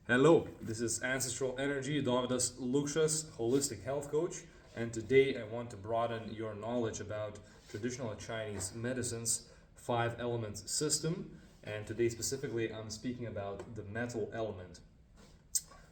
Hello, this is Ancestral Energy, Dovydas Lukšas, holistic health coach, and today I want to broaden your knowledge about traditional Chinese medicine's 5 element system, and today specifically I'm speaking about the metal element.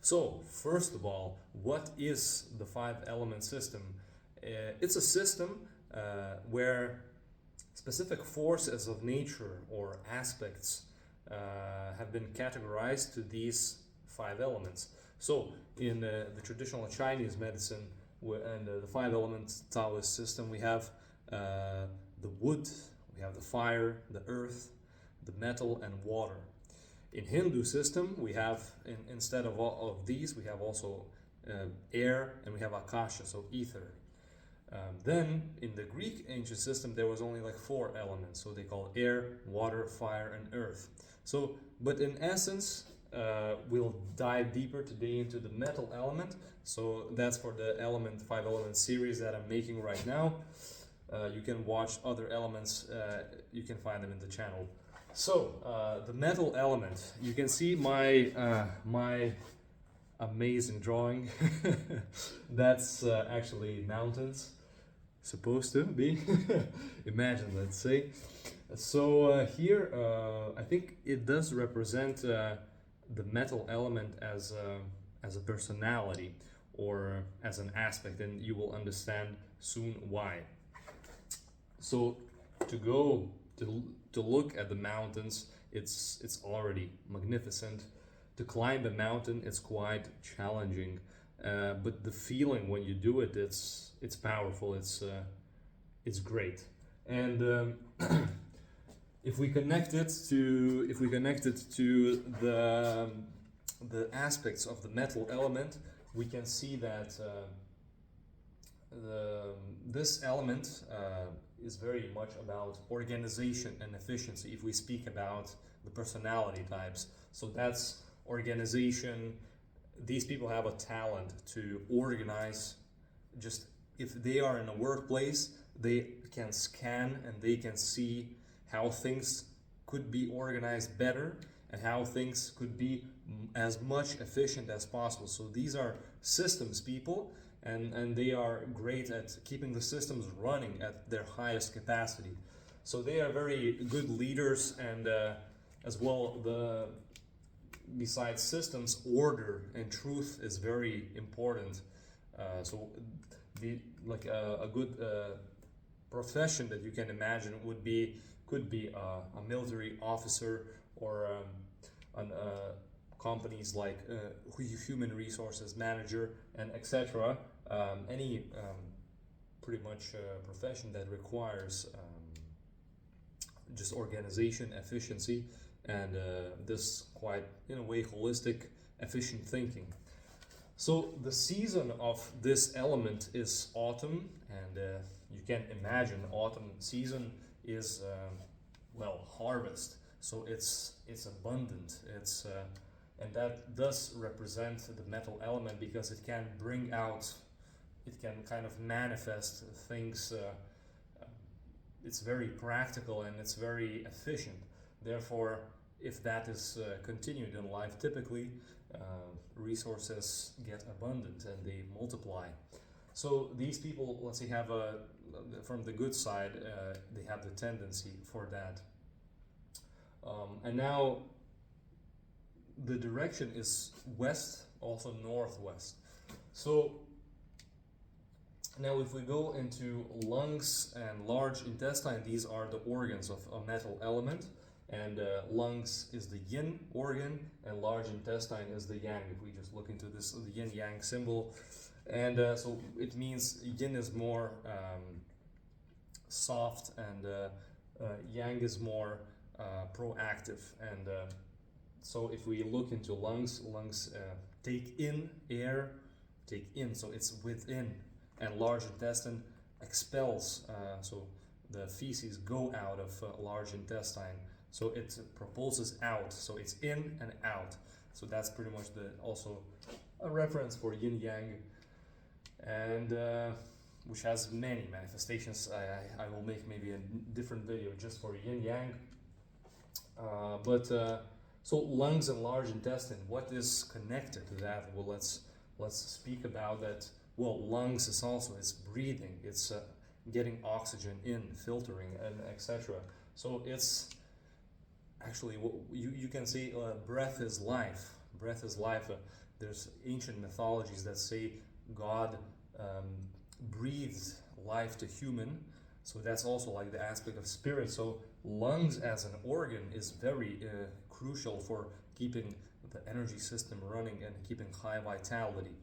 So, first of all, what is the 5 element system? It's a system where specific forces of nature or aspects have been categorized to these 5 elements. So, in the traditional Chinese medicine and the 5 element Taoist system, we have the wood, we have the fire, the earth, the metal, and water. In Hindu system, we have instead of all of these, we have also air, and we have akasha, so ether. Then in the Greek ancient system, there was only like 4 elements, so they call air, water, fire, and earth. So, but in essence, we'll dive deeper today into the metal element. So that's for the 5 element series that I'm making right now. You can watch other elements, you can find them in the channel. So the metal element, you can see my amazing drawing. That's actually mountains, supposed to be. Imagine, let's say. So here I think it does represent the metal element as a personality or as an aspect, and you will understand soon why. So to look at the mountains, it's already magnificent. To climb a mountain, it's quite challenging, but the feeling when you do it, it's powerful. It's great. And if we connect it to the aspects of the metal element, we can see that this element is very much about organization and efficiency. If we speak about the personality types, so that's organization. These people have a talent to organize. Just if they are in a workplace, they can scan and they can see how things could be organized better and how things could be as much efficient as possible. So these are systems people, and they are great at keeping the systems running at their highest capacity. So they are very good leaders, and as well, besides systems, order and truth is very important. So a good profession that you can imagine could be a military officer, or companies like human resources manager, and etc. Any pretty much profession that requires just organization, efficiency, and this quite, in a way, holistic, efficient thinking. So the season of this element is autumn, and you can imagine autumn season is harvest. So it's abundant. And that does represent the metal element, because it can bring out, it can kind of manifest things. It's very practical and it's very efficient. Therefore, if that is continued in life, typically resources get abundant and they multiply. So these people, let's say, have from the good side, they have the tendency for that. And now the direction is west, also northwest. So now if we go into lungs and large intestine, these are the organs of a metal element, and lungs is the yin organ and large intestine is the yang. If we just look into this, the yin yang symbol, and so it means yin is more soft, and yang is more proactive. And so if we look into lungs take in air, so it's within, and large intestine expels, so the feces go out of large intestine, so it propulses out, so it's in and out. So that's pretty much also a reference for yin yang, and which has many manifestations. I will make maybe a different video just for yin yang, but So lungs and large intestine, what is connected to that? Well, let's speak about that. Well, lungs is also, it's breathing, it's getting oxygen in, filtering, and etc. So it's actually, you can say breath is life. Breath is life. There's ancient mythologies that say God breathes life to human. So that's also like the aspect of spirit. So lungs as an organ is very crucial for keeping the energy system running and keeping high vitality.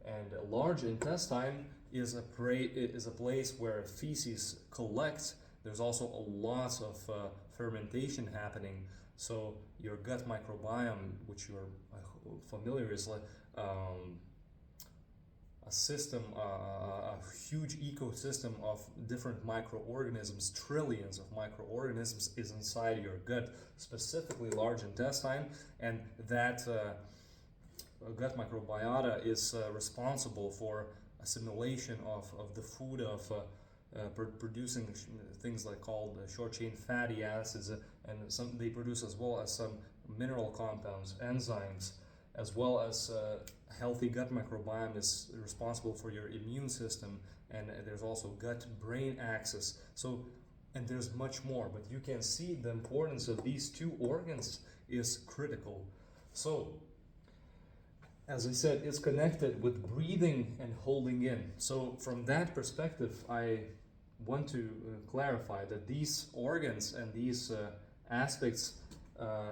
And a large intestine is a place where feces collect. There's also a lot of fermentation happening. So your gut microbiome, which you're familiar, is like a system, a huge ecosystem of different microorganisms. Trillions of microorganisms is inside your gut, specifically large intestine, and that gut microbiota is responsible for assimilation of the food, of producing things like called short chain fatty acids, and some they produce as well as some mineral compounds, enzymes, as well as healthy gut microbiome is responsible for your immune system, and there's also gut-brain axis. So, and there's much more, but you can see the importance of these two organs is critical. So, as I said, it's connected with breathing and holding in. So from that perspective, I want to clarify that these organs and these aspects,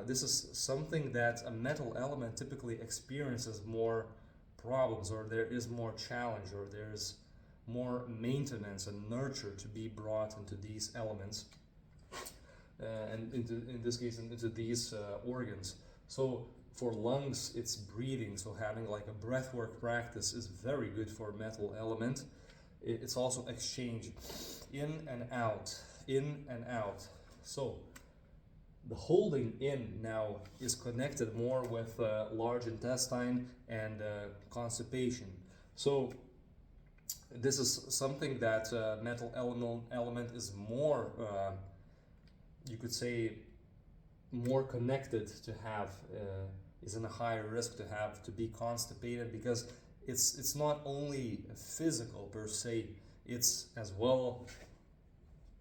this is something that a metal element typically experiences more problems, or there is more challenge, or there's more maintenance and nurture to be brought into these elements, and in this case into these organs. So for lungs, it's breathing, so having like a breathwork practice is very good for metal element. It's also exchange, in and out, in and out. So the holding in now is connected more with large intestine and constipation. So this is something that metal element is more, you could say, more connected to have, is in a higher risk to have to be constipated, because it's not only physical per se, it's as well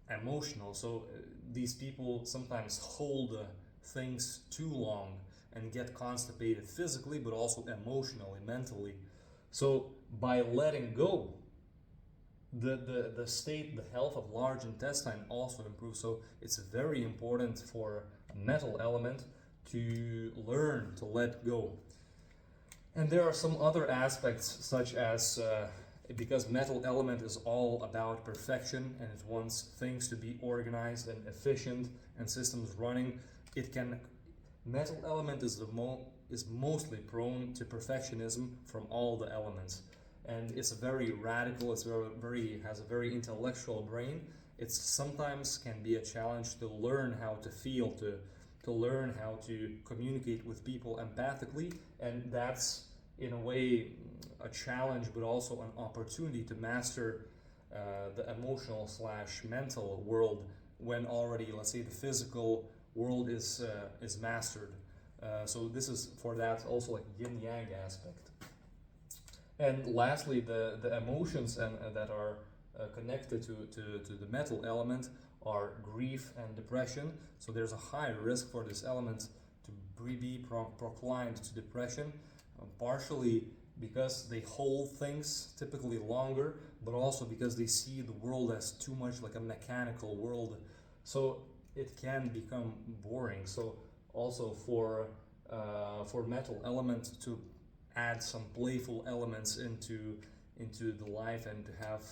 emotional. So these people sometimes hold things too long and get constipated physically, but also emotionally, mentally. So by letting go, the state, the health of large intestine also improves. So it's very important for metal element to learn to let go. And there are some other aspects, such as because metal element is all about perfection and it wants things to be organized and efficient and systems running, metal element is mostly prone to perfectionism from all the elements. And it's very radical, has a very intellectual brain. It sometimes can be a challenge to learn how to feel, to learn how to communicate with people empathically, and that's in a way a challenge, but also an opportunity to master the emotional / mental world when already, let's say, the physical world is mastered. So this is for that also like yin-yang aspect. And lastly, the emotions that are connected to the metal element are grief and depression. So there's a high risk for this element to be proclaimed to depression, partially because they hold things typically longer, but also because they see the world as too much like a mechanical world. So it can become boring. So also for metal element to add some playful elements into the life and to have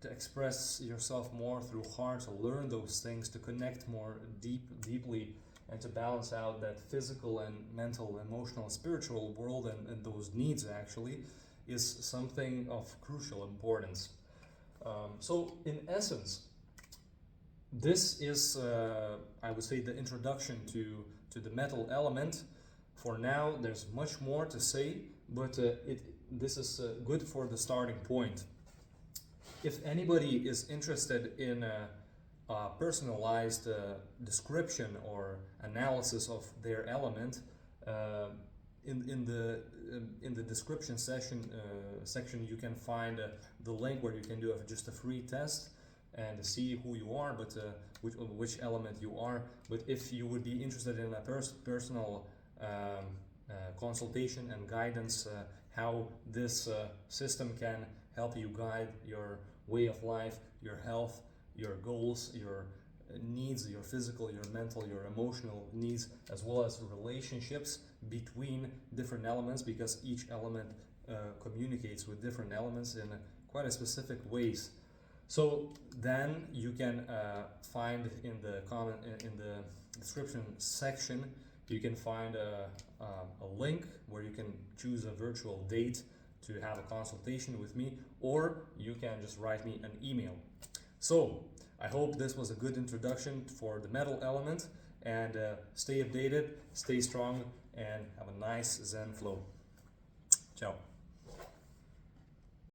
to express yourself more through heart, to learn those things, to connect more deeply, and to balance out that physical and mental, emotional, spiritual world and those needs actually is something of crucial importance. So in essence, this is, I would say, the introduction to the metal element. For now, there's much more to say, but this is good for the starting point. If anybody is interested in personalized description or analysis of their element. In the description section, you can find the link where you can do just a free test and see who you are, but which element you are. But if you would be interested in a personal consultation and guidance, how this system can help you guide your way of life, your health, your goals, your needs, your physical, your mental, your emotional needs, as well as relationships between different elements, because each element communicates with different elements in quite a specific ways. So then you can find in the description section, you can find a link where you can choose a virtual date to have a consultation with me, or you can just write me an email. So I hope this was a good introduction for the metal element, and stay updated, stay strong, and have a nice Zen flow. Ciao.